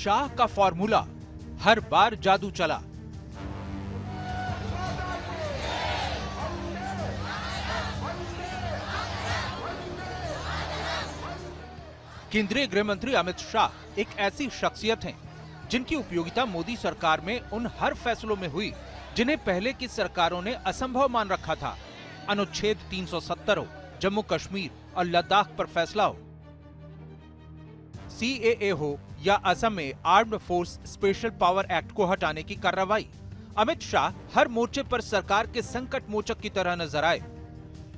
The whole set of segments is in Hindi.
शाह का फॉर्मूला, हर बार जादू चला। केंद्रीय गृह मंत्री अमित शाह एक ऐसी शख्सियत हैं जिनकी उपयोगिता मोदी सरकार में उन हर फैसलों में हुई जिन्हें पहले की सरकारों ने असंभव मान रखा था। अनुच्छेद 370 हो, जम्मू कश्मीर और लद्दाख पर फैसला हो, CAA हो या असम में armed force special power act को हटाने की कार्रवाई, अमित शाह हर मोर्चे पर सरकार के संकट मोचक की तरह नजर आए।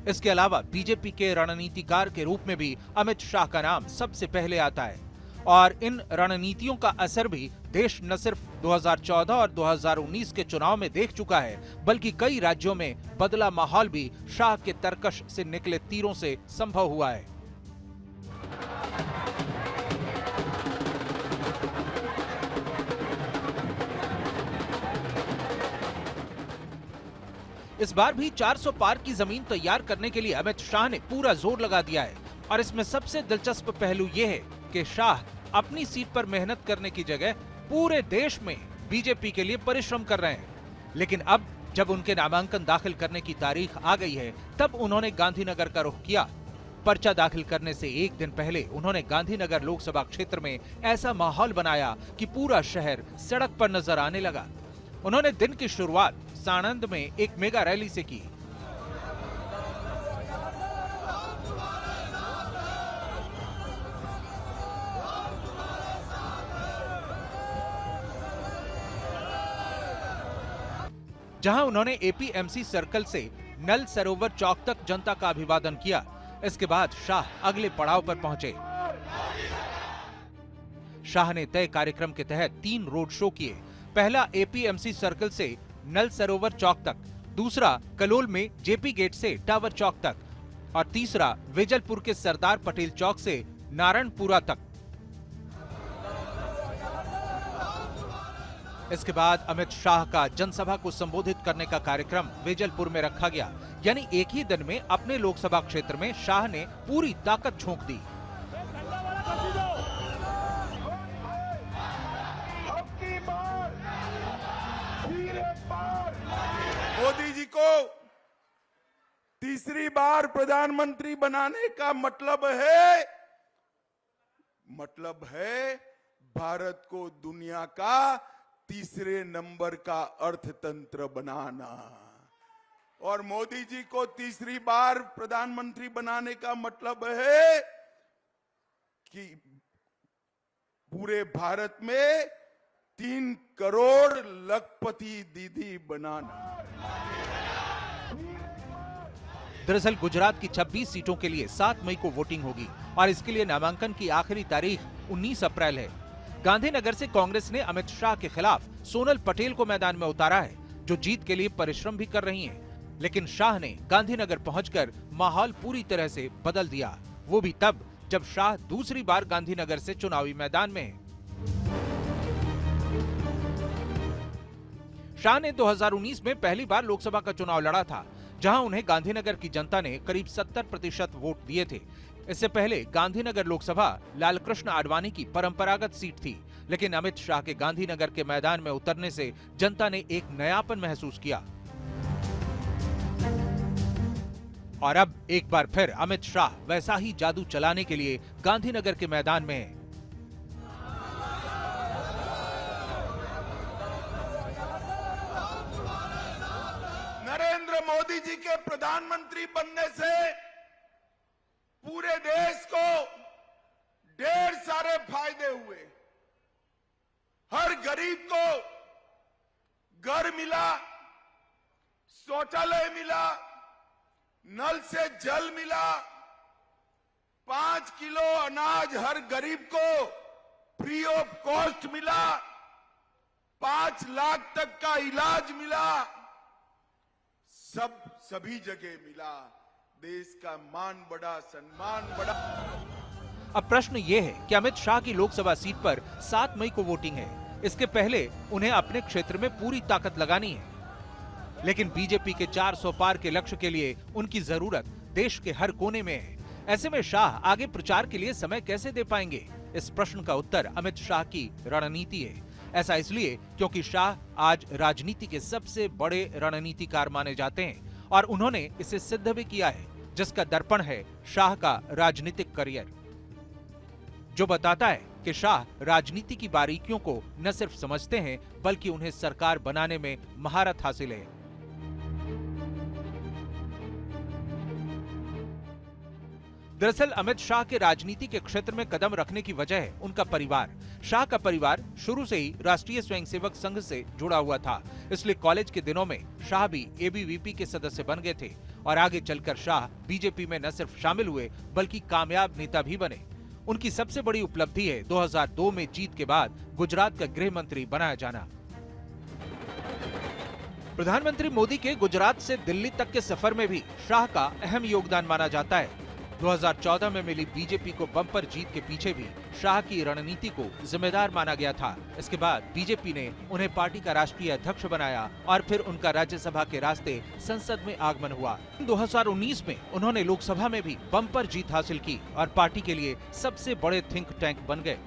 इसके अलावा बीजेपी के रणनीतिकार के रूप में भी अमित शाह का नाम सबसे पहले आता है और इन रणनीतियों का असर भी देश न सिर्फ 2014 और 2019 के चुनाव में देख चुका है, बल्कि कई राज्यों में बदला माहौल भी शाह के तरकश से निकले तीरों से संभव हुआ है। इस बार भी 400 पार की जमीन तैयार करने के लिए अमित शाह ने पूरा जोर लगा दिया है और इसमें सबसे दिलचस्प पहलू यह है कि शाह अपनी सीट पर मेहनत करने की जगह पूरे देश में बीजेपी के लिए परिश्रम कर रहे हैं। लेकिन अब जब उनके नामांकन दाखिल करने की तारीख आ गई है, तब उन्होंने गांधीनगर का रुख किया। पर्चा दाखिल करने से एक दिन पहले उन्होंने गांधीनगर लोकसभा क्षेत्र में ऐसा माहौल बनाया कि पूरा शहर सड़क पर नजर आने लगा। उन्होंने दिन की शुरुआत साणंद में एक मेगा रैली से की। जहां उन्होंने APMC सर्कल से नल सरोवर चौक तक जनता का अभिवादन किया। इसके बाद शाह अगले पड़ाव पर पहुंचे। शाह ने तय कार्यक्रम के तहत 3 रोड शो किए। पहला APMC सर्कल से नल सरोवर चौक तक, दूसरा कलोल में JP गेट से टावर चौक तक और तीसरा वेजलपुर के सरदार पटेल चौक से नारायणपुरा तक। इसके बाद अमित शाह का जनसभा को संबोधित करने का कार्यक्रम वेजलपुर में रखा गया। यानी एक ही दिन में अपने लोकसभा क्षेत्र में शाह ने पूरी ताकत झोंक दी। मोदी जी को तीसरी बार प्रधानमंत्री बनाने का मतलब है भारत को दुनिया का तीसरे नंबर का अर्थतंत्र बनाना। और मोदी जी को तीसरी बार प्रधानमंत्री बनाने का मतलब है कि पूरे भारत में 3 करोड़ लखपति दीदी बनाना। दरअसल गुजरात की 26 सीटों के लिए 7 मई को वोटिंग होगी और इसके लिए नामांकन की आखिरी तारीख 19 अप्रैल है। गांधीनगर से कांग्रेस ने अमित शाह के खिलाफ सोनल पटेल को मैदान में उतारा है, जो जीत के लिए परिश्रम भी कर रही हैं। लेकिन शाह ने गांधीनगर पहुंचकर माहौल पूरी तरह से बदल दिया, वो भी तब जब शाह दूसरी बार गांधीनगर से चुनावी मैदान में है। शाह ने 2019 में पहली बार लोकसभा का चुनाव लड़ा था, जहां उन्हें गांधीनगर की जनता ने करीब 70% वोट दिए थे। इससे पहले गांधीनगर लोकसभा लालकृष्ण आडवाणी की परंपरागत सीट थी, लेकिन अमित शाह के गांधीनगर के मैदान में उतरने से जनता ने एक नयापन महसूस किया। और अब एक बार फिर अमित शाह वैसा ही जादू चलाने के लिए गांधीनगर के मैदान में है। नरेंद्र मोदी जी के प्रधानमंत्री बनने से पूरे देश को ढेर सारे फायदे हुए। हर गरीब को घर मिला, शौचालय मिला, नल से जल मिला, 5 किलो अनाज हर गरीब को फ्री ऑफ कॉस्ट मिला, 5 लाख तक का इलाज मिला, सभी जगह मिला। देश का मान बढ़ा, सम्मान बढ़ा। अब प्रश्न ये है कि अमित शाह की लोकसभा सीट पर 7 मई को वोटिंग है। इसके पहले उन्हें अपने क्षेत्र में पूरी ताकत लगानी है। लेकिन बीजेपी के 400 पार के लक्ष्य के लिए उनकी जरूरत देश के हर कोने में है। ऐसे में शाह आगे प्रचार के लिए समय कैसे दे पाएंगे? इस प्रश्न का उत्तर अमित शाह की रणनीति है। ऐसा इसलिए क्योंकि शाह आज राजनीति के सबसे बड़े रणनीतिकार माने जाते हैं और उन्होंने इसे सिद्ध भी किया है, जिसका दर्पण है शाह का राजनीतिक करियर, जो बताता है कि शाह राजनीति की बारीकियों को न सिर्फ समझते हैं बल्कि उन्हें सरकार बनाने में महारत हासिल है। दरअसल अमित शाह के राजनीति के क्षेत्र में कदम रखने की वजह है उनका परिवार। शाह का परिवार शुरू से ही राष्ट्रीय स्वयंसेवक संघ से जुड़ा हुआ था, इसलिए कॉलेज के दिनों में शाह भी एबीवीपी के सदस्य बन गए थे और आगे चलकर शाह बीजेपी में न सिर्फ शामिल हुए बल्कि कामयाब नेता भी बने। उनकी सबसे बड़ी उपलब्धि है 2002 में जीत के बाद गुजरात का गृह मंत्री बनाया जाना। प्रधानमंत्री मोदी के गुजरात से दिल्ली तक के सफर में भी शाह का अहम योगदान माना जाता है। 2014 में मिली बीजेपी को बम्पर जीत के पीछे भी शाह की रणनीति को जिम्मेदार माना गया था। इसके बाद बीजेपी ने उन्हें पार्टी का राष्ट्रीय अध्यक्ष बनाया और फिर उनका राज्यसभा के रास्ते संसद में आगमन हुआ। 2019 में उन्होंने लोकसभा में भी बम्पर जीत हासिल की और पार्टी के लिए सबसे बड़े थिंक टैंक बन गए।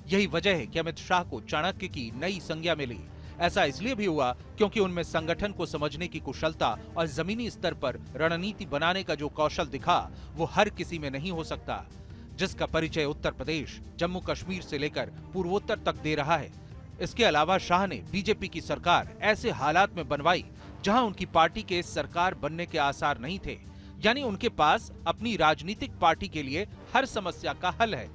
यही वजह है कि अमित शाह को चाणक्य की नई संज्ञा मिली। ऐसा इसलिए भी हुआ क्योंकि उनमें संगठन को समझने की कुशलता और जमीनी स्तर पर रणनीति बनाने का जो कौशल दिखा वो हर किसी में नहीं हो सकता, जिसका परिचय उत्तर प्रदेश, जम्मू कश्मीर से लेकर पूर्वोत्तर तक दे रहा है। इसके अलावा शाह ने बीजेपी की सरकार ऐसे हालात में बनवाई जहां उनकी पार्टी के सरकार बनने के आसार नहीं थे, यानी उनके पास अपनी राजनीतिक पार्टी के लिए हर समस्या का हल है।